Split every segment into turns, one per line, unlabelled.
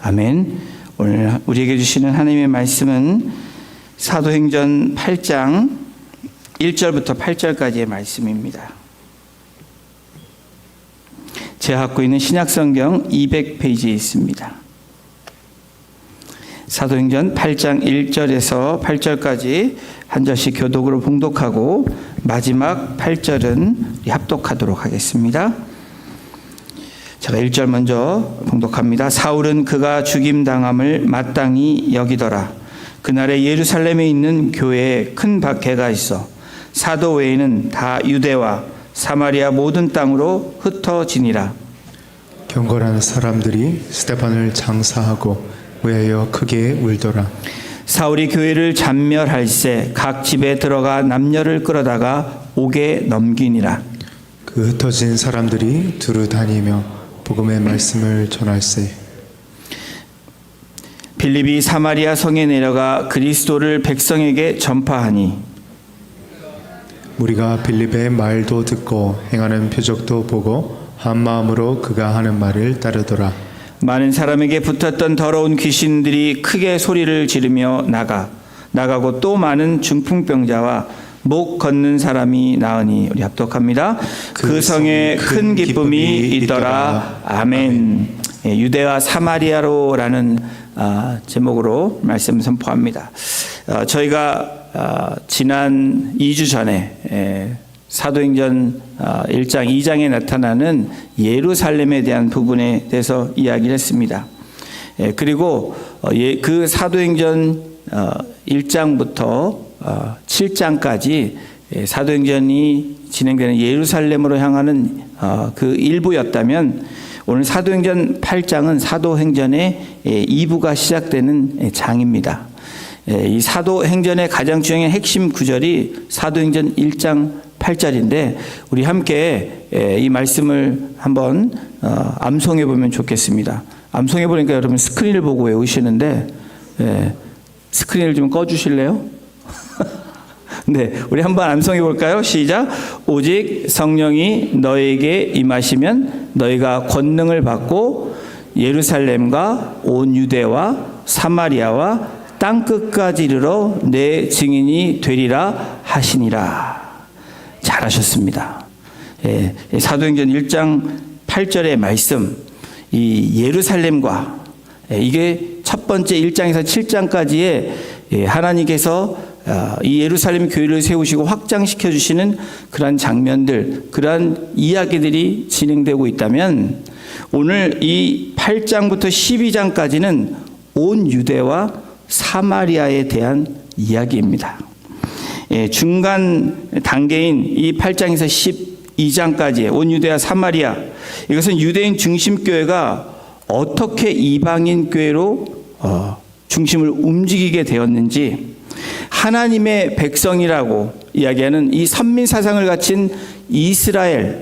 아멘. 오늘 우리에게 주시는 하나님의 말씀은 사도행전 8장 1절부터 8절까지의 말씀입니다. 제가 갖고 있는 신약성경 200페이지에 있습니다. 사도행전 8장 1절에서 8절까지 한 절씩 교독으로 봉독하고 마지막 8절은 합독하도록 하겠습니다. 제가 1절 먼저 봉독합니다. 사울은 그가 죽임당함을 마땅히 여기더라. 그날에 예루살렘에 있는 교회에 큰 박해가 있어 사도 외에는 다 유대와 사마리아 모든 땅으로 흩어지니라.
경건한 사람들이 스데반을 장사하고 위하여 크게 울더라.
사울이 교회를 잔멸할세 각 집에 들어가 남녀를 끌어다가 옥에 넘기니라.
그 흩어진 사람들이 두루 다니며 복음의 말씀을 전할세.
빌립이 사마리아 성에 내려가 그리스도를 백성에게 전파하니
우리가 빌립의 말도 듣고 행하는 표적도 보고 한 마음으로 그가 하는 말을 따르더라.
많은 사람에게 붙었던 더러운 귀신들이 크게 소리를 지르며 나가고 또 많은 중풍병자와 목 걷는 사람이 나으니 우리 합독합니다. 그 성에 큰 기쁨이 있더라. 아멘. 유대와 사마리아로라는 제목으로 말씀 선포합니다. 저희가 지난 2주 전에 사도행전 1장 2장에 나타나는 예루살렘에 대한 부분에 대해서 이야기를 했습니다. 그리고 그 사도행전 1장부터 7장까지 사도행전이 진행되는 예루살렘으로 향하는 그 일부였다면 오늘 사도행전 8장은 사도행전의 2부가 시작되는 장입니다. 이 사도행전의 가장 중요한 핵심 구절이 사도행전 1장 8절인데 우리 함께 이 말씀을 한번 암송해 보면 좋겠습니다. 암송해 보니까 여러분 스크린을 보고 외우시는데 스크린을 좀 꺼주실래요? 네, 우리 한번 암송해 볼까요? 시작. 오직 성령이 너에게 임하시면 너희가 권능을 받고 예루살렘과 온 유대와 사마리아와 땅끝까지 이르러 내 증인이 되리라 하시니라. 잘하셨습니다. 사도행전 1장 8절의 말씀, 이 예루살렘과 이게 첫 번째 1장에서 7장까지의 하나님께서 이 예루살렘 교회를 세우시고 확장시켜 주시는 그러한 장면들, 그러한 이야기들이 진행되고 있다면 오늘 이 8장부터 12장까지는 온 유대와 사마리아에 대한 이야기입니다. 중간 단계인 이 8장에서 12장까지의 온 유대와 사마리아, 이것은 유대인 중심 교회가 어떻게 이방인 교회로 중심을 움직이게 되었는지, 하나님의 백성이라고 이야기하는 이 선민 사상을 갖춘 이스라엘이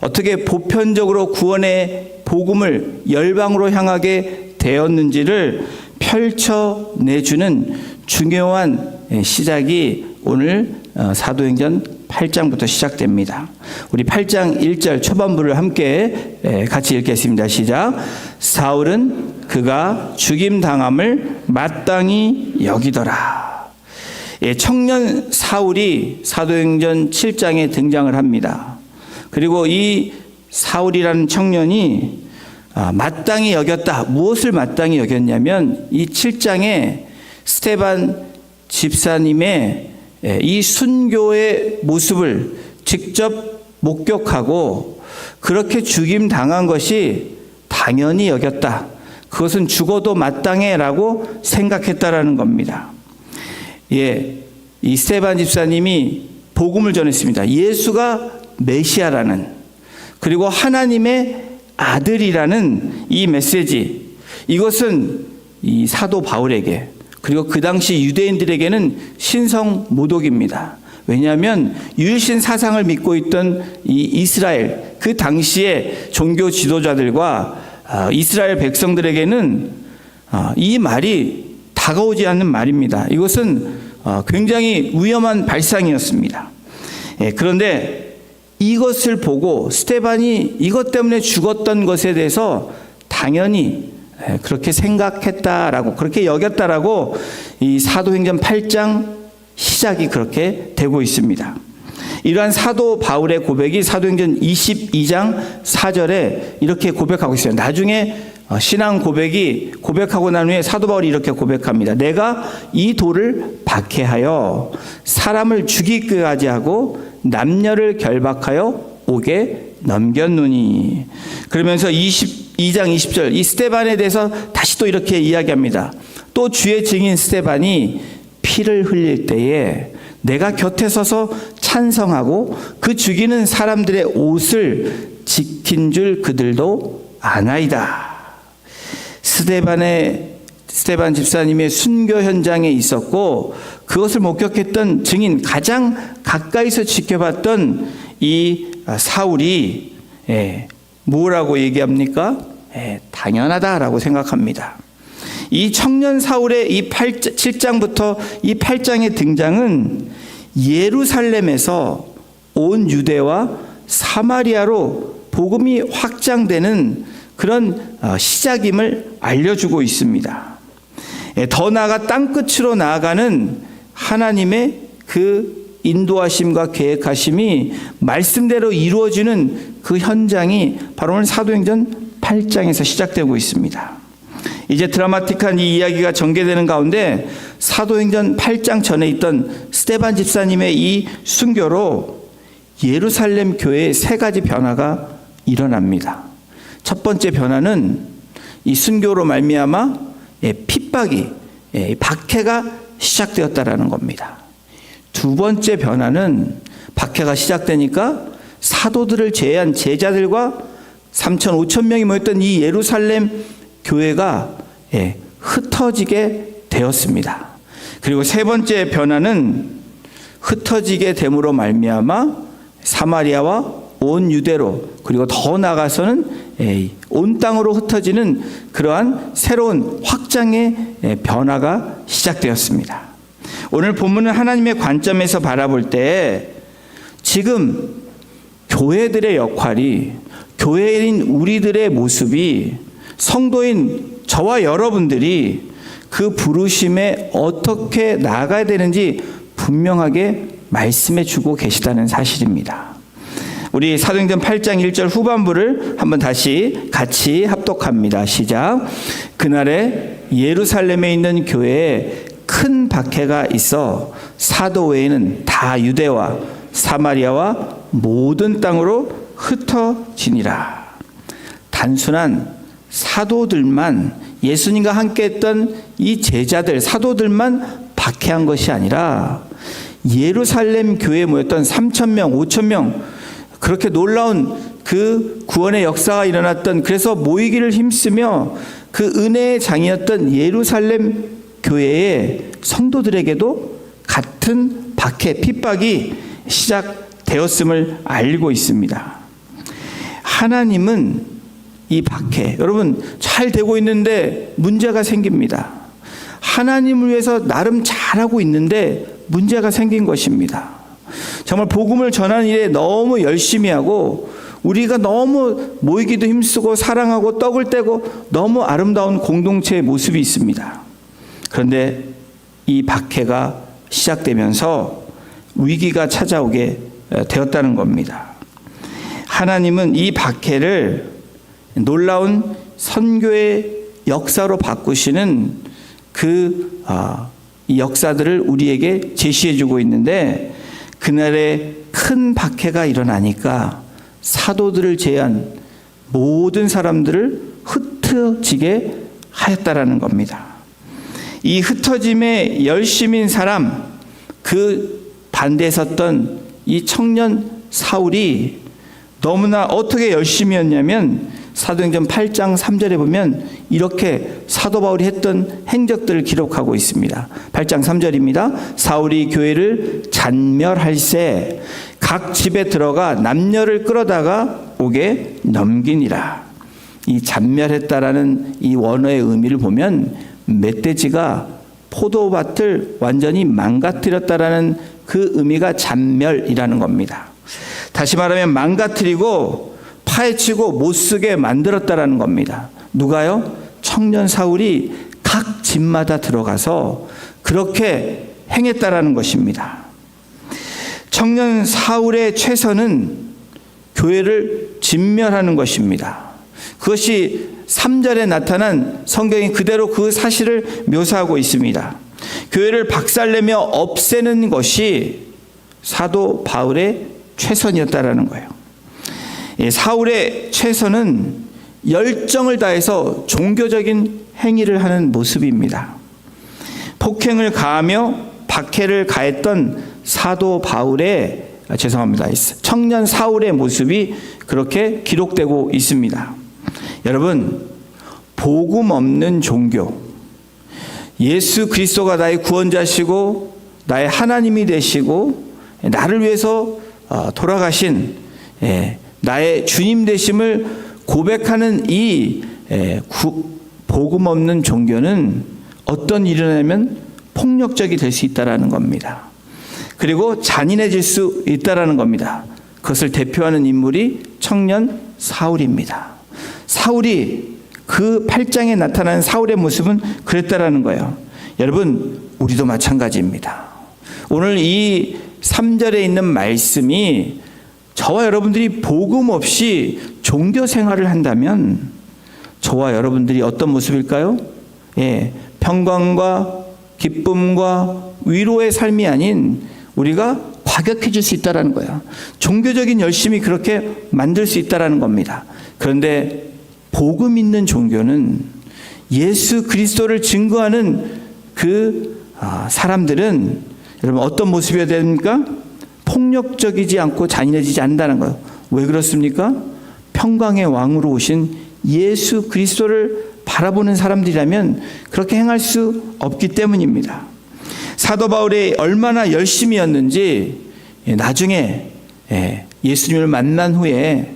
어떻게 보편적으로 구원의 복음을 열방으로 향하게 되었는지를 펼쳐내주는 중요한 시작이 오늘 사도행전 8장부터 시작됩니다. 우리 8장 1절 초반부를 함께 같이 읽겠습니다. 시작. 사울은 그가 죽임당함을 마땅히 여기더라. 청년 사울이 사도행전 7장에 등장을 합니다. 그리고 이 사울이라는 청년이 마땅히 여겼다. 무엇을 마땅히 여겼냐면 이 7장에 스데반 집사님의 이 순교의 모습을 직접 목격하고 그렇게 죽임당한 것이 당연히 여겼다. 그것은 죽어도 마땅해라고 생각했다라는 겁니다. 이 스데반 집사님이 복음을 전했습니다. 예수가 메시아라는, 그리고 하나님의 아들이라는 이 메시지, 이것은 이 사도 바울에게, 그리고 그 당시 유대인들에게는 신성모독입니다. 왜냐하면 유일신 사상을 믿고 있던 이 이스라엘, 그 당시의 종교 지도자들과 이스라엘 백성들에게는 이 말이 다가오지 않는 말입니다. 이것은 굉장히 위험한 발상이었습니다. 그런데 이것을 보고 스데반이 이것 때문에 죽었던 것에 대해서 당연히 그렇게 생각했다라고, 그렇게 여겼다라고 이 사도행전 8장 시작이 그렇게 되고 있습니다. 이러한 사도 바울의 고백이 사도행전 22장 4절에 이렇게 고백하고 있어요. 나중에 신앙 고백하고 난 후에 사도 바울이 이렇게 고백합니다. 내가 이 돌을 박해하여 사람을 죽이기까지 하고 남녀를 결박하여 옥에 넘겼노니. 그러면서 22장 20절 이 스데반에 대해서 다시 또 이렇게 이야기합니다. 또 주의 증인 스데반이 피를 흘릴 때에 내가 곁에 서서 찬성하고 그 죽이는 사람들의 옷을 지킨 줄 그들도 아나이다. 스데반 집사님의 순교 현장에 있었고 그것을 목격했던 증인, 가장 가까이서 지켜봤던 이 사울이 뭐라고 얘기합니까? 당연하다라고 생각합니다. 이 청년 사울의 이 7장부터 이 8장의 등장은 예루살렘에서 온 유대와 사마리아로 복음이 확장되는 그런 시작임을 알려주고 있습니다. 더 나아가 땅끝으로 나아가는 하나님의 그 인도하심과 계획하심이 말씀대로 이루어지는 그 현장이 바로 오늘 사도행전 8장에서 시작되고 있습니다. 이제 드라마틱한 이 이야기가 전개되는 가운데 사도행전 8장 전에 있던 스데반 집사님의 이 순교로 예루살렘 교회에 세 가지 변화가 일어납니다. 첫 번째 변화는 이 순교로 말미암아 핍박이, 박해가 시작되었다라는 겁니다. 두 번째 변화는 박해가 시작되니까 사도들을 제외한 제자들과 3천 5천 명이 모였던 이 예루살렘 교회가 흩어지게 되었습니다. 그리고 세 번째 변화는 흩어지게 됨으로 말미암아 사마리아와 온 유대로, 그리고 더 나아가서는 온 땅으로 흩어지는 그러한 새로운 확장의 변화가 시작되었습니다. 오늘 본문은 하나님의 관점에서 바라볼 때 지금 교회들의 역할이, 교회인 우리들의 모습이, 성도인 저와 여러분들이 그 부르심에 어떻게 나아가야 되는지 분명하게 말씀해 주고 계시다는 사실입니다. 우리 사도행전 8장 1절 후반부를 한번 다시 같이 합독합니다. 시작. 그날에 예루살렘에 있는 교회에 큰 박해가 있어 사도 외에는 다 유대와 사마리아와 모든 땅으로 흩어지니라. 단순한 사도들만, 예수님과 함께 했던 이 제자들, 사도들만 박해한 것이 아니라 예루살렘 교회에 모였던 3,000명, 5,000명, 그렇게 놀라운 그 구원의 역사가 일어났던, 그래서 모이기를 힘쓰며 그 은혜의 장이었던 예루살렘 교회의 성도들에게도 같은 박해, 핍박이 시작되었음을 알고 있습니다. 하나님은 이 박해, 여러분 잘 되고 있는데 문제가 생깁니다. 하나님을 위해서 나름 잘하고 있는데 문제가 생긴 것입니다. 정말 복음을 전하는 일에 너무 열심히 하고 우리가 너무 모이기도 힘쓰고 사랑하고 떡을 떼고 너무 아름다운 공동체의 모습이 있습니다. 그런데 이 박해가 시작되면서 위기가 찾아오게 되었다는 겁니다. 하나님은 이 박해를 놀라운 선교의 역사로 바꾸시는 이 역사들을 우리에게 제시해주고 있는데, 그날에 큰 박해가 일어나니까 사도들을 제외한 모든 사람들을 흩어지게 하였다라는 겁니다. 이 흩어짐에 열심인 사람, 그 반대에 섰던 이 청년 사울이 너무나 어떻게 열심히 했냐면 사도행전 8장 3절에 보면 이렇게 사도 바울이 했던 행적들을 기록하고 있습니다. 8장 3절입니다. 사울이 교회를 잔멸할새 각 집에 들어가 남녀를 끌어다가 옥에 넘기니라. 이 잔멸했다라는 이 원어의 의미를 보면 멧돼지가 포도밭을 완전히 망가뜨렸다라는 그 의미가 잔멸이라는 겁니다. 다시 말하면 망가뜨리고 파헤치고 못쓰게 만들었다라는 겁니다. 누가요? 청년 사울이 각 집마다 들어가서 그렇게 행했다라는 것입니다. 청년 사울의 최선은 교회를 진멸하는 것입니다. 그것이 3절에 나타난 성경이 그대로 그 사실을 묘사하고 있습니다. 교회를 박살내며 없애는 것이 사도 바울의 최선이었다라는 거예요. 사울의 최선은 열정을 다해서 종교적인 행위를 하는 모습입니다. 폭행을 가하며 박해를 가했던 사도 바울의 청년 사울의 모습이 그렇게 기록되고 있습니다. 여러분, 복음 없는 종교, 예수 그리스도가 나의 구원자시고 나의 하나님이 되시고 나를 위해서 돌아가신 나의 주님 되심을 고백하는 이 복음 없는 종교는 어떤 일이 일어나면 폭력적이 될 수 있다는 겁니다. 그리고 잔인해질 수 있다는 겁니다. 그것을 대표하는 인물이 청년 사울입니다. 사울이 그 8장에 나타난 사울의 모습은 그랬다라는 거예요. 여러분, 우리도 마찬가지입니다. 오늘 이 3절에 있는 말씀이 저와 여러분들이 복음 없이 종교 생활을 한다면 저와 여러분들이 어떤 모습일까요? 평강과 기쁨과 위로의 삶이 아닌 우리가 과격해질 수 있다는 거예요. 종교적인 열심이 그렇게 만들 수 있다는 겁니다. 그런데 복음 있는 종교는 예수 그리스도를 증거하는 그 사람들은 여러분 어떤 모습이어야 됩니까? 폭력적이지 않고 잔인해지지 않는다는 거예요. 왜 그렇습니까? 평강의 왕으로 오신 예수 그리스도를 바라보는 사람들이라면 그렇게 행할 수 없기 때문입니다. 사도 바울이 얼마나 열심이었는지 나중에 예수님을 만난 후에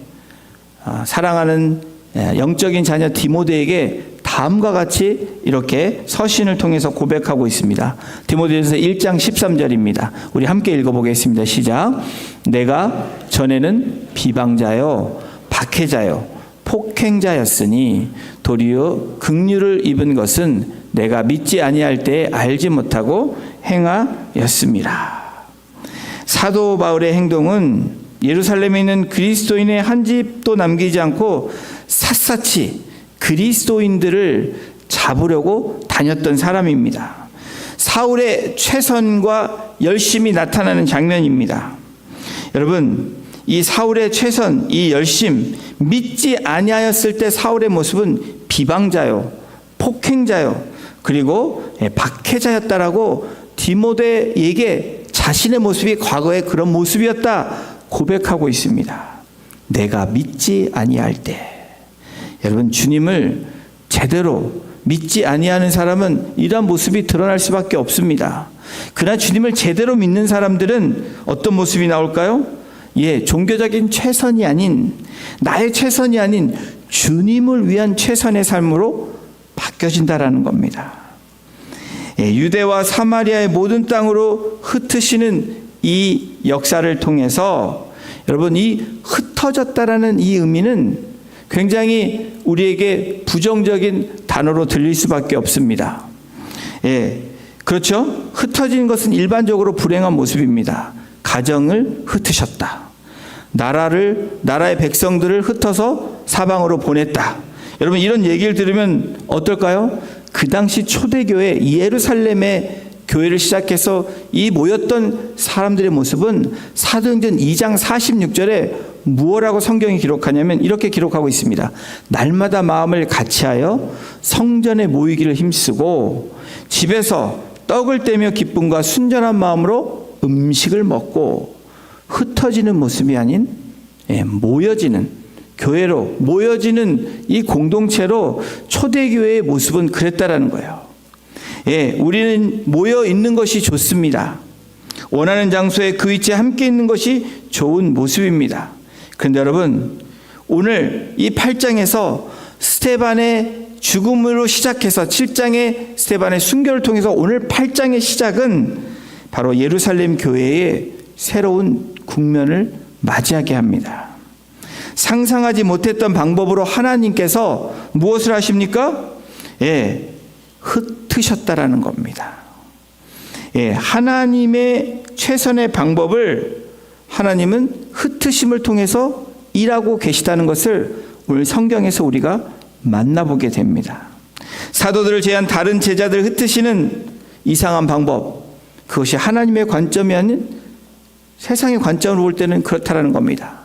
사랑하는 영적인 자녀 디모데에게 다음과 같이 이렇게 서신을 통해서 고백하고 있습니다. 디모데전서 1장 13절입니다. 우리 함께 읽어보겠습니다. 시작. 내가 전에는 비방자요 박해자요 폭행자였으니 도리어 긍휼을 입은 것은 내가 믿지 아니할 때에 알지 못하고 행하였습니다. 사도 바울의 행동은 예루살렘에 있는 그리스도인의 한 집도 남기지 않고 샅샅이 그리스도인들을 잡으려고 다녔던 사람입니다. 사울의 최선과 열심이 나타나는 장면입니다. 여러분, 이 사울의 최선, 이 열심, 믿지 아니하였을 때 사울의 모습은 비방자요, 폭행자요, 그리고 박해자였다라고 디모데에게 자신의 모습이 과거의 그런 모습이었다 고백하고 있습니다. 내가 믿지 아니할 때. 여러분, 주님을 제대로 믿지 아니하는 사람은 이러한 모습이 드러날 수밖에 없습니다. 그러나 주님을 제대로 믿는 사람들은 어떤 모습이 나올까요? 종교적인 최선이 아닌, 나의 최선이 아닌 주님을 위한 최선의 삶으로 바뀌어진다라는 겁니다. 유대와 사마리아의 모든 땅으로 흩으시는 이 역사를 통해서 여러분, 이 흩어졌다라는 이 의미는 굉장히 우리에게 부정적인 단어로 들릴 수밖에 없습니다. 그렇죠? 흩어진 것은 일반적으로 불행한 모습입니다. 가정을 흩으셨다. 나라의 백성들을 흩어서 사방으로 보냈다. 여러분, 이런 얘기를 들으면 어떨까요? 그 당시 초대교회 예루살렘의 교회를 시작해서 이 모였던 사람들의 모습은 사도행전 2장 46절에 무엇라고 성경이 기록하냐면 이렇게 기록하고 있습니다. 날마다 마음을 같이하여 성전에 모이기를 힘쓰고 집에서 떡을 떼며 기쁨과 순전한 마음으로 음식을 먹고, 흩어지는 모습이 아닌 모여지는, 교회로 모여지는 이 공동체로 초대교회의 모습은 그랬다라는 거예요. 우리는 모여 있는 것이 좋습니다. 원하는 장소에 그 위치에 함께 있는 것이 좋은 모습입니다. 그런데 여러분, 오늘 이 8장에서 스데반의 죽음으로 시작해서 7장의 스데반의 순교를 통해서 오늘 8장의 시작은 바로 예루살렘 교회의 새로운 국면을 맞이하게 합니다. 상상하지 못했던 방법으로 하나님께서 무엇을 하십니까? 예, 흩으셨다라는 겁니다. 예, 하나님의 최선의 방법을 하나님은 흩으심을 통해서 일하고 계시다는 것을 오늘 성경에서 우리가 만나보게 됩니다. 사도들을 제한 다른 제자들을 흩으시는 이상한 방법, 그것이 하나님의 관점이 아닌 세상의 관점으로 볼 때는 그렇다라는 겁니다.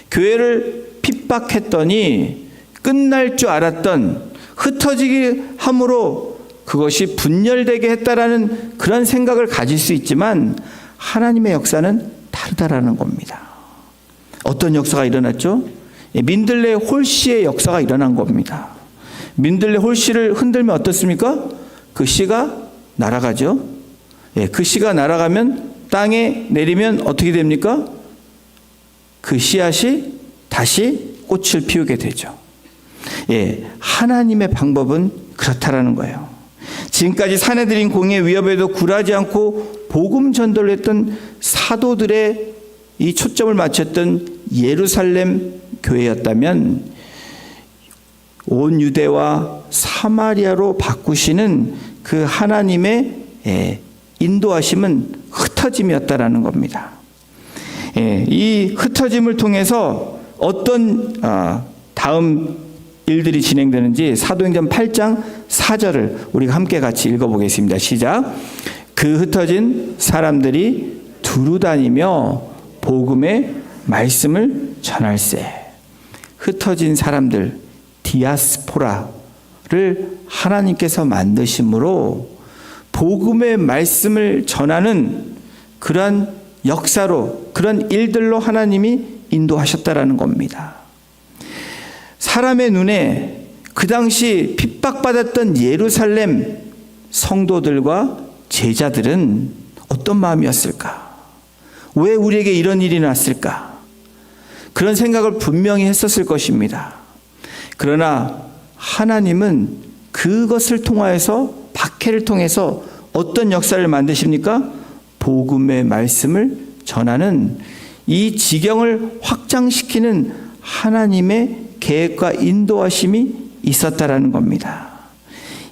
교회를 핍박했더니 끝날 줄 알았던, 흩어지게 함으로 그것이 분열되게 했다라는 그런 생각을 가질 수 있지만 하나님의 역사는 다르다라는 겁니다. 어떤 역사가 일어났죠? 민들레 홀씨의 역사가 일어난 겁니다. 민들레 홀씨를 흔들면 어떻습니까? 그 씨가 날아가죠. 예, 그 씨가 날아가면 땅에 내리면 어떻게 됩니까? 그 씨앗이 다시 꽃을 피우게 되죠. 예, 하나님의 방법은 그렇다라는 거예요. 지금까지 사내들인 공의 위협에도 굴하지 않고 복음 전도를 했던 사도들의 이 초점을 맞췄던 예루살렘 교회였다면 온 유대와 사마리아로 바꾸시는 그 하나님의 인도하심은 흩어짐이었다라는 겁니다. 이 흩어짐을 통해서 어떤 다음 일들이 진행되는지 사도행전 8장 4절을 우리가 함께 같이 읽어보겠습니다. 시작. 그 흩어진 사람들이 두루 다니며 복음의 말씀을 전할세. 흩어진 사람들, 디아스포라를 하나님께서 만드심으로 복음의 말씀을 전하는 그런 역사로, 그런 일들로 하나님이 인도하셨다라는 겁니다. 사람의 눈에 그 당시 핍박받았던 예루살렘 성도들과 제자들은 어떤 마음이었을까? 왜 우리에게 이런 일이 났을까? 그런 생각을 분명히 했었을 것입니다. 그러나 하나님은 그것을 통하여서, 박해를 통해서 어떤 역사를 만드십니까? 복음의 말씀을 전하는 이 지경을 확장시키는 하나님의 계획과 인도하심이 있었다라는 겁니다.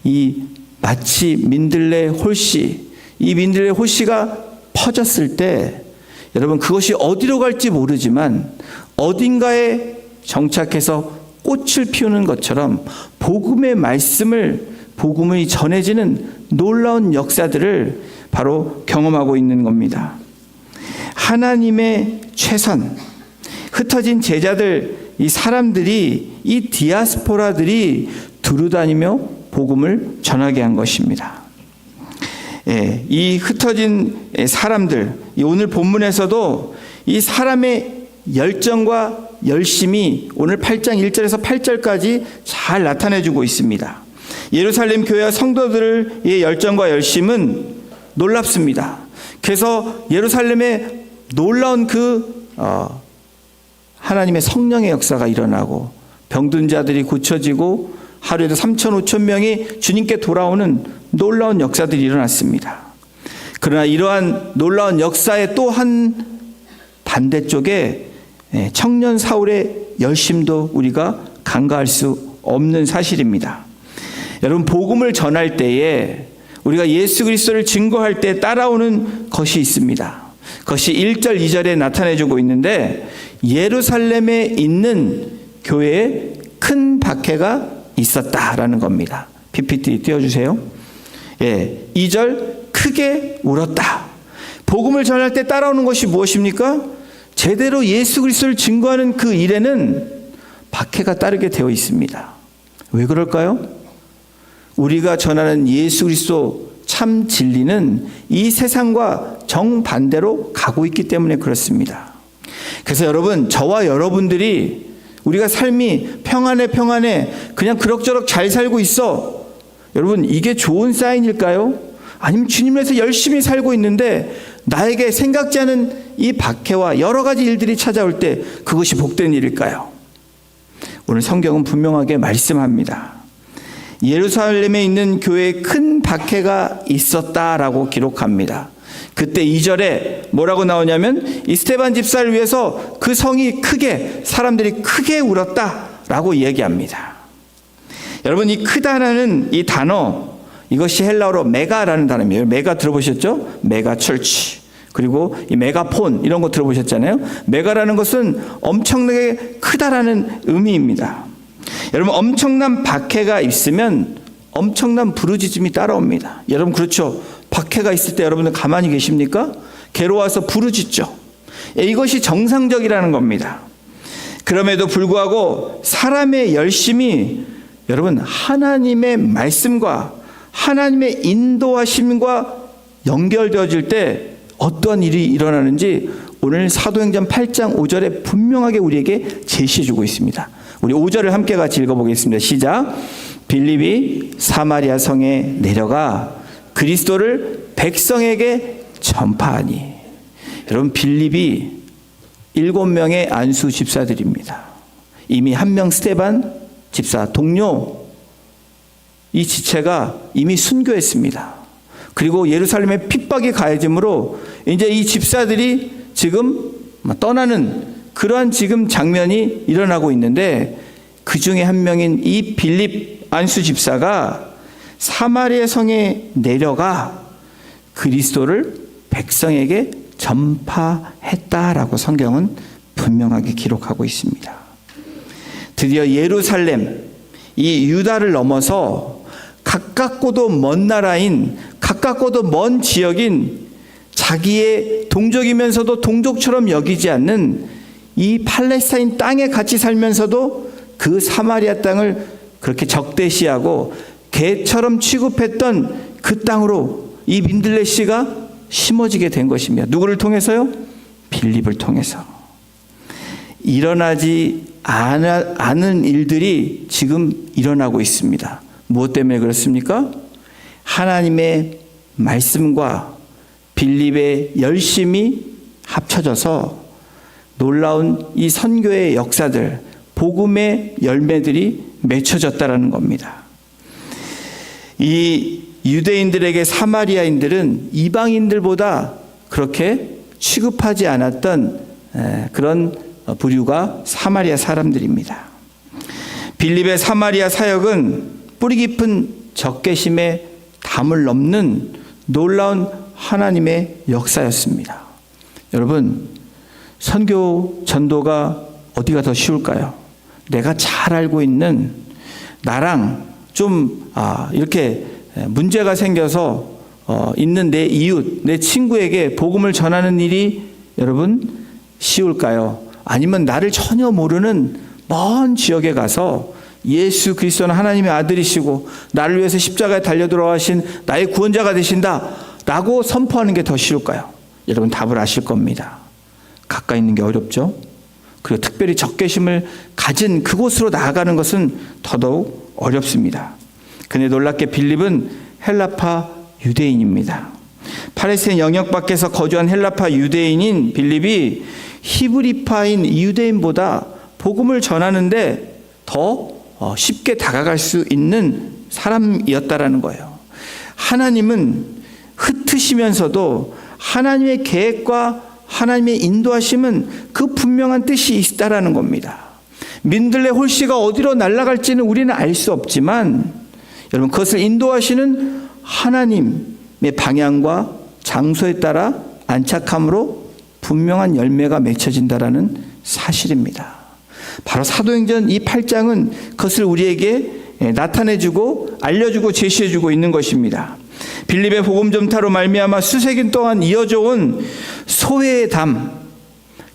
이 마치 민들레 홀씨, 이 민들레 홀씨가 퍼졌을 때 여러분 그것이 어디로 갈지 모르지만 어딘가에 정착해서 꽃을 피우는 것처럼 복음의 말씀을, 복음이 전해지는 놀라운 역사들을 바로 경험하고 있는 겁니다. 하나님의 최선, 흩어진 제자들, 이 사람들이, 이 디아스포라들이 두루다니며 복음을 전하게 한 것입니다. 예, 이 흩어진 사람들, 오늘 본문에서도 이 사람의 열정과 열심이 오늘 8장 1절에서 8절까지 잘 나타내주고 있습니다. 예루살렘 교회와 성도들의 열정과 열심은 놀랍습니다. 그래서 예루살렘에 놀라운 하나님의 성령의 역사가 일어나고 병든 자들이 고쳐지고 하루에도 3천 5천 명이 주님께 돌아오는 놀라운 역사들이 일어났습니다. 그러나 이러한 놀라운 역사의 또 한 반대쪽에 청년 사울의 열심도 우리가 간과할 수 없는 사실입니다. 여러분, 복음을 전할 때에 우리가 예수 그리스도를 증거할 때 따라오는 것이 있습니다. 그것이 1절 2절에 나타내주고 있는데 예루살렘에 있는 교회에 큰 박해가 있었다라는 겁니다. PPT 띄워주세요. 2절 크게 울었다. 복음을 전할 때 따라오는 것이 무엇입니까? 제대로 예수 그리스도를 증거하는 그 일에는 박해가 따르게 되어 있습니다. 왜 그럴까요? 우리가 전하는 예수 그리스도 참 진리는 이 세상과 정반대로 가고 있기 때문에 그렇습니다. 그래서 여러분, 저와 여러분들이 우리가 삶이 평안해 그냥 그럭저럭 잘 살고 있어. 여러분, 이게 좋은 사인일까요? 아니면 주님에서 열심히 살고 있는데 나에게 생각지 않은 이 박해와 여러 가지 일들이 찾아올 때 그것이 복된 일일까요? 오늘 성경은 분명하게 말씀합니다. 예루살렘에 있는 교회에 큰 박해가 있었다라고 기록합니다. 그때 2절에 뭐라고 나오냐면 이 스데반 집사를 위해서 그 성이 크게 사람들이 크게 울었다라고 얘기합니다. 여러분 이 크다라는 이 단어 이것이 헬라어로 메가라는 단어입니다. 메가 들어보셨죠? 메가 철치. 그리고 이 메가폰 이런 거 들어보셨잖아요. 메가라는 것은 엄청나게 크다라는 의미입니다. 여러분 엄청난 박해가 있으면 엄청난 부르짖음이 따라옵니다. 여러분 그렇죠? 박해가 있을 때 여러분들 가만히 계십니까? 괴로워서 부르짖죠. 이것이 정상적이라는 겁니다. 그럼에도 불구하고 사람의 열심이 여러분 하나님의 말씀과 하나님의 인도하심과 연결되어질 때 어떤 일이 일어나는지 오늘 사도행전 8장 5절에 분명하게 우리에게 제시해주고 있습니다. 우리 5절을 함께 같이 읽어보겠습니다. 시작. 빌립이 사마리아 성에 내려가 그리스도를 백성에게 전파하니. 여러분 빌립이 7명의 안수 집사들입니다. 이미 한 명 스데반 집사 동료 이 지체가 이미 순교했습니다. 그리고 예루살렘에 핍박이 가해짐으로 이제 이 집사들이 지금 떠나는 그러한 지금 장면이 일어나고 있는데 그 중에 한 명인 이 빌립 안수 집사가 사마리아 성에 내려가 그리스도를 백성에게 전파했다라고 성경은 분명하게 기록하고 있습니다. 드디어 예루살렘, 이 유다를 넘어서 가깝고도 먼 나라인 가깝고도 먼 지역인 자기의 동족이면서도 동족처럼 여기지 않는 이 팔레스타인 땅에 같이 살면서도 그 사마리아 땅을 그렇게 적대시하고 개처럼 취급했던 그 땅으로 이 민들레 씨가 심어지게 된 것입니다. 누구를 통해서요? 빌립을 통해서. 일어나지 않은 일들이 지금 일어나고 있습니다. 무엇 때문에 그렇습니까? 하나님의 말씀과 빌립의 열심이 합쳐져서 놀라운 이 선교의 역사들, 복음의 열매들이 맺혀졌다라는 겁니다. 이 유대인들에게 사마리아인들은 이방인들보다 그렇게 취급하지 않았던 그런 부류가 사마리아 사람들입니다. 빌립의 사마리아 사역은 뿌리 깊은 적개심의 담을 넘는 놀라운 하나님의 역사였습니다. 여러분, 선교 전도가 어디가 더 쉬울까요? 내가 잘 알고 있는 나랑 좀 이렇게 문제가 생겨서 있는 내 이웃, 내 친구에게 복음을 전하는 일이 여러분 쉬울까요? 아니면 나를 전혀 모르는 먼 지역에 가서 예수 그리스도는 하나님의 아들이시고 나를 위해서 십자가에 달려 돌아가신 나의 구원자가 되신다 라고 선포하는 게 더 쉬울까요? 여러분 답을 아실 겁니다. 가까이 있는 게 어렵죠. 그리고 특별히 적개심을 가진 그곳으로 나아가는 것은 더더욱 어렵습니다. 그런데 놀랍게 빌립은 헬라파 유대인입니다. 팔레스타인 영역 밖에서 거주한 헬라파 유대인인 빌립이 히브리파인 유대인보다 복음을 전하는데 더 쉽게 다가갈 수 있는 사람이었다라는 거예요. 하나님은 흩으시면서도 하나님의 계획과 하나님의 인도하심은 그 분명한 뜻이 있다라는 겁니다. 민들레 홀씨가 어디로 날아갈지는 우리는 알 수 없지만 여러분 그것을 인도하시는 하나님의 방향과 장소에 따라 안착함으로 분명한 열매가 맺혀진다라는 사실입니다. 바로 사도행전 이 8장은 그것을 우리에게 나타내주고 알려주고 제시해주고 있는 것입니다. 빌립의 복음 전파로 말미암아 수세기 동안 이어져 온 소외의 담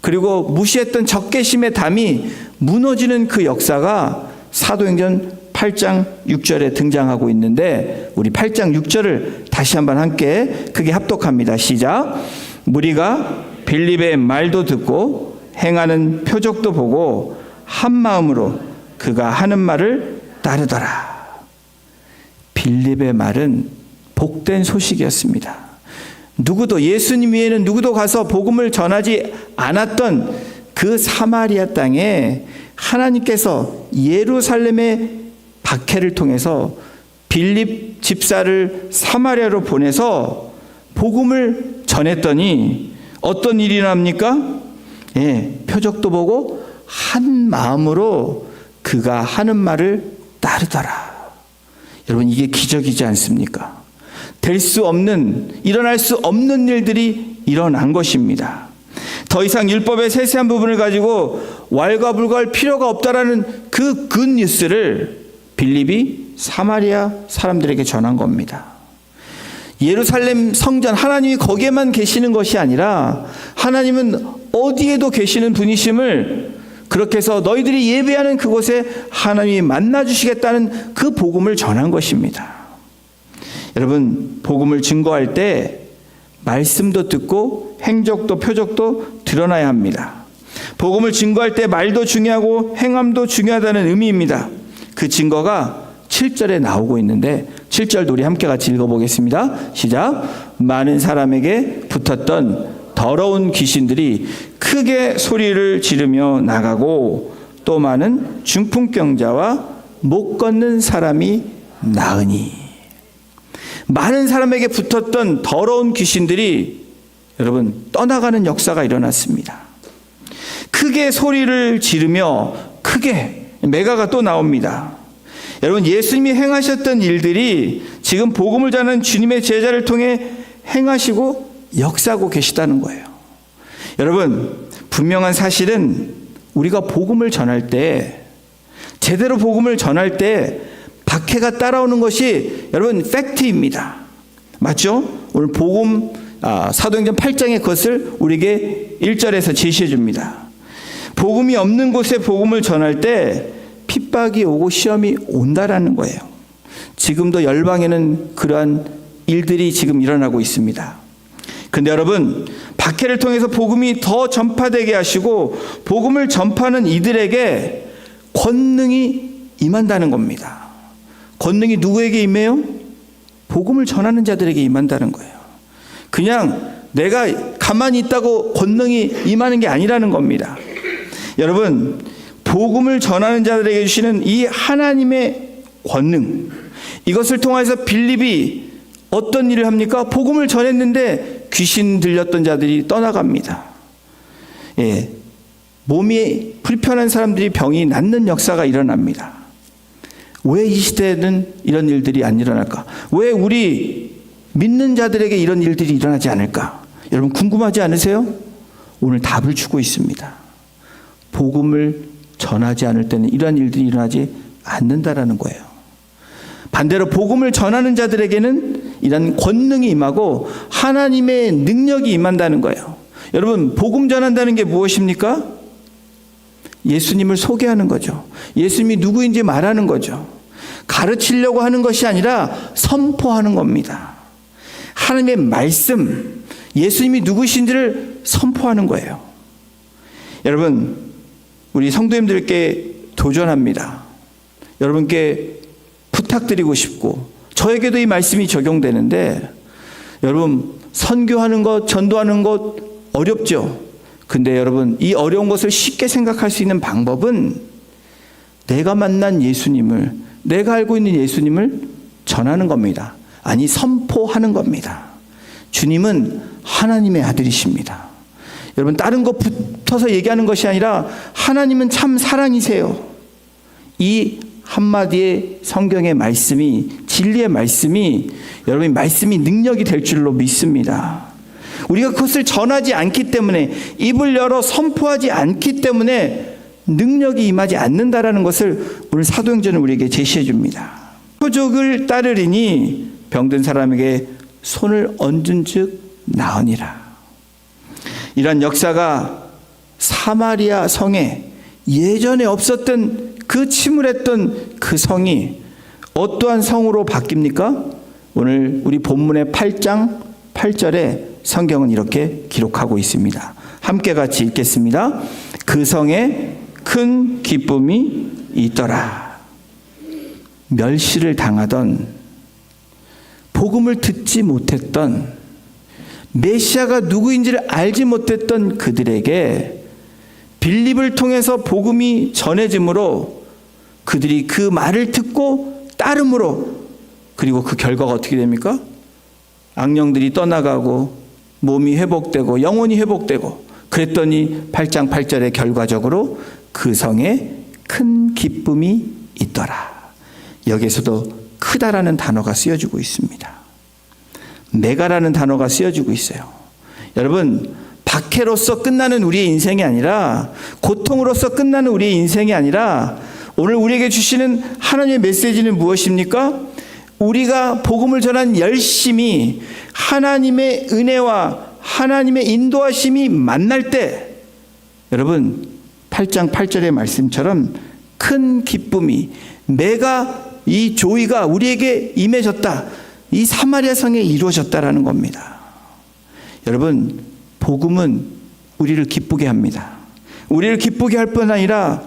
그리고 무시했던 적개심의 담이 무너지는 그 역사가 사도행전 8장 6절에 등장하고 있는데 우리 8장 6절을 다시 한번 함께 크게 합독합니다. 시작. 무리가 빌립의 말도 듣고 행하는 표적도 보고 한 마음으로 그가 하는 말을 따르더라. 빌립의 말은 복된 소식이었습니다. 누구도 예수님 외에는 누구도 가서 복음을 전하지 않았던 그 사마리아 땅에 하나님께서 예루살렘의 박해를 통해서 빌립 집사를 사마리아로 보내서 복음을 전했더니 어떤 일이 일어납니까? 표적도 보고 한 마음으로 그가 하는 말을 따르더라. 여러분, 이게 기적이지 않습니까? 될 수 없는, 일어날 수 없는 일들이 일어난 것입니다. 더 이상 율법의 세세한 부분을 가지고 왈가불가할 필요가 없다라는 그 굿뉴스를 빌립이 사마리아 사람들에게 전한 겁니다. 예루살렘 성전, 하나님이 거기에만 계시는 것이 아니라 하나님은 어디에도 계시는 분이심을, 그렇게 해서 너희들이 예배하는 그곳에 하나님이 만나주시겠다는 그 복음을 전한 것입니다. 여러분, 복음을 증거할 때 말씀도 듣고 행적도 표적도 드러나야 합니다. 복음을 증거할 때 말도 중요하고 행함도 중요하다는 의미입니다. 그 증거가 7절에 나오고 있는데 7절 우리 함께 같이 읽어보겠습니다. 시작. 많은 사람에게 붙었던 더러운 귀신들이 크게 소리를 지르며 나가고 또 많은 중풍병자와 못 걷는 사람이 나으니. 많은 사람에게 붙었던 더러운 귀신들이 여러분 떠나가는 역사가 일어났습니다. 크게 소리를 지르며, 크게 메가가 또 나옵니다. 여러분, 예수님이 행하셨던 일들이 지금 복음을 전하는 주님의 제자를 통해 행하시고 역사하고 계시다는 거예요. 여러분, 분명한 사실은 우리가 복음을 전할 때, 제대로 복음을 전할 때 박해가 따라오는 것이 여러분 팩트입니다. 맞죠? 오늘 복음 사도행전 8장의 그것을 우리에게 1절에서 제시해 줍니다. 복음이 없는 곳에 복음을 전할 때 핍박이 오고 시험이 온다라는 거예요. 지금도 열방에는 그러한 일들이 지금 일어나고 있습니다. 근데 여러분, 박해를 통해서 복음이 더 전파되게 하시고 복음을 전파하는 이들에게 권능이 임한다는 겁니다. 권능이 누구에게 임해요? 복음을 전하는 자들에게 임한다는 거예요. 그냥 내가 가만히 있다고 권능이 임하는 게 아니라는 겁니다. 여러분, 복음을 전하는 자들에게 주시는 이 하나님의 권능, 이것을 통해서 빌립이 어떤 일을 합니까? 복음을 전했는데 귀신 들렸던 자들이 떠나갑니다. 몸이 불편한 사람들이 병이 낫는 역사가 일어납니다. 왜 이 시대에는 이런 일들이 안 일어날까? 왜 우리 믿는 자들에게 이런 일들이 일어나지 않을까? 여러분, 궁금하지 않으세요? 오늘 답을 주고 있습니다. 복음을 전하지 않을 때는 이러한 일들이 일어나지 않는다라는 거예요. 반대로 복음을 전하는 자들에게는 이런 권능이 임하고 하나님의 능력이 임한다는 거예요. 여러분, 복음 전한다는 게 무엇입니까? 예수님을 소개하는 거죠. 예수님이 누구인지 말하는 거죠. 가르치려고 하는 것이 아니라 선포하는 겁니다. 하나님의 말씀, 예수님이 누구신지를 선포하는 거예요. 여러분, 우리 성도님들께 도전합니다. 여러분께 부탁드리고 싶고, 저에게도 이 말씀이 적용되는데, 여러분, 선교하는 것, 전도하는 것 어렵죠? 근데 여러분, 이 어려운 것을 쉽게 생각할 수 있는 방법은 내가 만난 예수님을, 내가 알고 있는 예수님을 전하는 겁니다. 아니, 선포하는 겁니다. 주님은 하나님의 아들이십니다. 여러분, 다른 것 붙어서 얘기하는 것이 아니라 하나님은 참 사랑이세요. 이 한마디의 성경의 말씀이, 진리의 말씀이, 여러분, 말씀이 능력이 될 줄로 믿습니다. 우리가 그것을 전하지 않기 때문에, 입을 열어 선포하지 않기 때문에 능력이 임하지 않는다라는 것을 오늘 사도행전은 우리에게 제시해 줍니다. 표적을 따르리니 병든 사람에게 손을 얹은 즉 나으니라. 이런 역사가 사마리아 성에 예전에 없었던 그 침울했던 그 성이 어떠한 성으로 바뀝니까? 오늘 우리 본문의 8장 8절에 성경은 이렇게 기록하고 있습니다. 함께 같이 읽겠습니다. 그 성에 큰 기쁨이 있더라. 멸시를 당하던, 복음을 듣지 못했던, 메시아가 누구인지를 알지 못했던 그들에게 빌립을 통해서 복음이 전해짐으로 그들이 그 말을 듣고 따름으로, 그리고 그 결과가 어떻게 됩니까? 악령들이 떠나가고 몸이 회복되고 영혼이 회복되고 그랬더니 8장 8절에 결과적으로 그 성에 큰 기쁨이 있더라. 여기에서도 크다라는 단어가 쓰여지고 있습니다. 메가라는 단어가 쓰여지고 있어요. 여러분, 박해로서 끝나는 우리의 인생이 아니라, 고통으로서 끝나는 우리의 인생이 아니라, 오늘 우리에게 주시는 하나님의 메시지는 무엇입니까? 우리가 복음을 전한 열심히 하나님의 은혜와 하나님의 인도하심이 만날 때, 여러분 8장 8절의 말씀처럼 큰 기쁨이, 내가 이 조이가 우리에게 임해졌다, 이 사마리아 성에 이루어졌다라는 겁니다. 여러분, 복음은 우리를 기쁘게 합니다. 우리를 기쁘게 할 뿐 아니라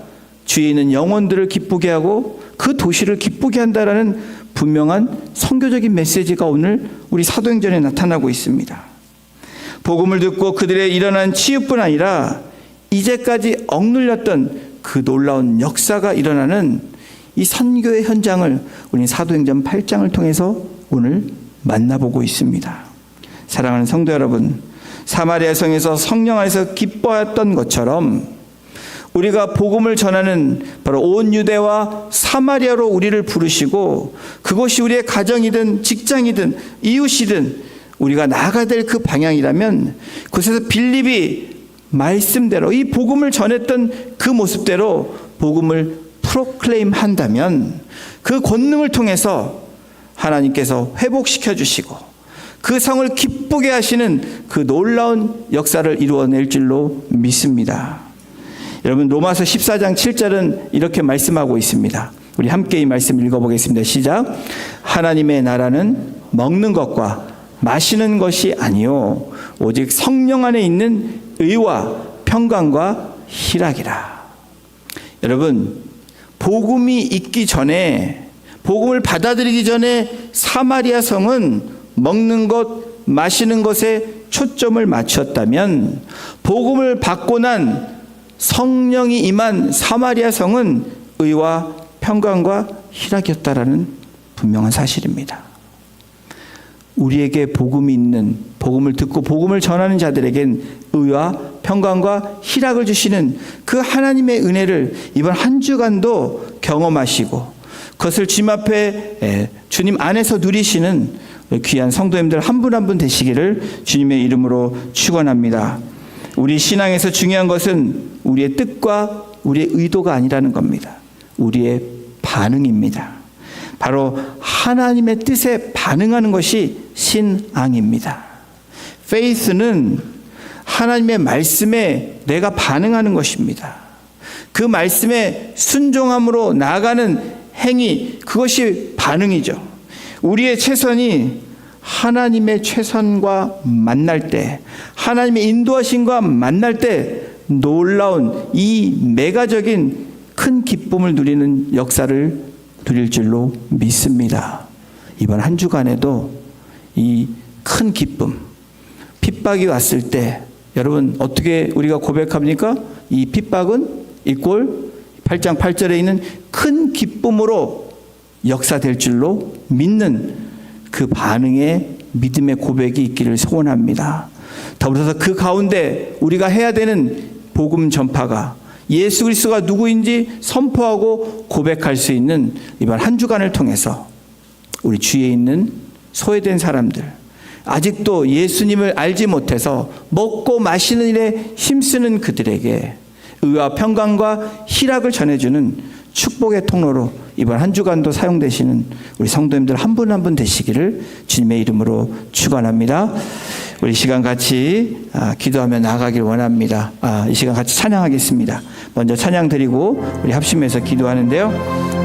주위에 있는 영혼들을 기쁘게 하고 그 도시를 기쁘게 한다라는 분명한 선교적인 메시지가 오늘 우리 사도행전에 나타나고 있습니다. 복음을 듣고 그들의 일어난 치유뿐 아니라 이제까지 억눌렸던 그 놀라운 역사가 일어나는 이 선교의 현장을 우리 사도행전 8장을 통해서 오늘 만나보고 있습니다. 사랑하는 성도 여러분, 사마리아 성에서 성령 안에서 기뻐했던 것처럼 우리가 복음을 전하는 바로 온 유대와 사마리아로 우리를 부르시고, 그것이 우리의 가정이든 직장이든 이웃이든 우리가 나아가야 될 그 방향이라면, 그곳에서 빌립이 말씀대로 이 복음을 전했던 그 모습대로 복음을 프로클레임 한다면 그 권능을 통해서 하나님께서 회복시켜 주시고 그 성을 기쁘게 하시는 그 놀라운 역사를 이루어낼 줄로 믿습니다. 여러분, 로마서 14장 7절은 이렇게 말씀하고 있습니다. 우리 함께 이 말씀 읽어보겠습니다. 시작. 하나님의 나라는 먹는 것과 마시는 것이 아니요 오직 성령 안에 있는 의와 평강과 희락이라. 여러분, 복음이 있기 전에, 복음을 받아들이기 전에 사마리아 성은 먹는 것, 마시는 것에 초점을 맞췄다면, 복음을 받고 난 성령이 임한 사마리아 성은 의와 평강과 희락이었다라는 분명한 사실입니다. 우리에게 복음이 있는, 복음을 듣고 복음을 전하는 자들에겐 의와 평강과 희락을 주시는 그 하나님의 은혜를 이번 한 주간도 경험하시고 그것을 주님 앞에, 주님 안에서 누리시는 귀한 성도님들 한 분 한 분 되시기를 주님의 이름으로 축원합니다. 우리 신앙에서 중요한 것은 우리의 뜻과 우리의 의도가 아니라는 겁니다. 우리의 반응입니다. 바로 하나님의 뜻에 반응하는 것이 신앙입니다. faith는 하나님의 말씀에 내가 반응하는 것입니다. 그 말씀에 순종함으로 나아가는 행위, 그것이 반응이죠. 우리의 최선이 하나님의 최선과 만날 때, 하나님의 인도하심과 만날 때 놀라운 이 메가적인 큰 기쁨을 누리는 역사를 누릴 줄로 믿습니다. 이번 한 주간에도 이 큰 기쁨, 핍박이 왔을 때 여러분 어떻게 우리가 고백합니까? 이 핍박은 이꼴 8장 8절에 있는 큰 기쁨으로 역사될 줄로 믿는 그 반응의 믿음의 고백이 있기를 소원합니다. 더불어서 그 가운데 우리가 해야 되는 복음 전파가 예수 그리스도가 누구인지 선포하고 고백할 수 있는 이번 한 주간을 통해서 우리 주위에 있는 소외된 사람들, 아직도 예수님을 알지 못해서 먹고 마시는 일에 힘쓰는 그들에게 의와 평강과 희락을 전해주는 축복의 통로로 이번 한 주간도 사용되시는 우리 성도님들 한 분 한 분 되시기를 주님의 이름으로 축원합니다. 우리 시간 같이 기도하며 나아가길 원합니다. 이 시간 같이 찬양하겠습니다. 먼저 찬양 드리고 우리 합심해서 기도하는데요.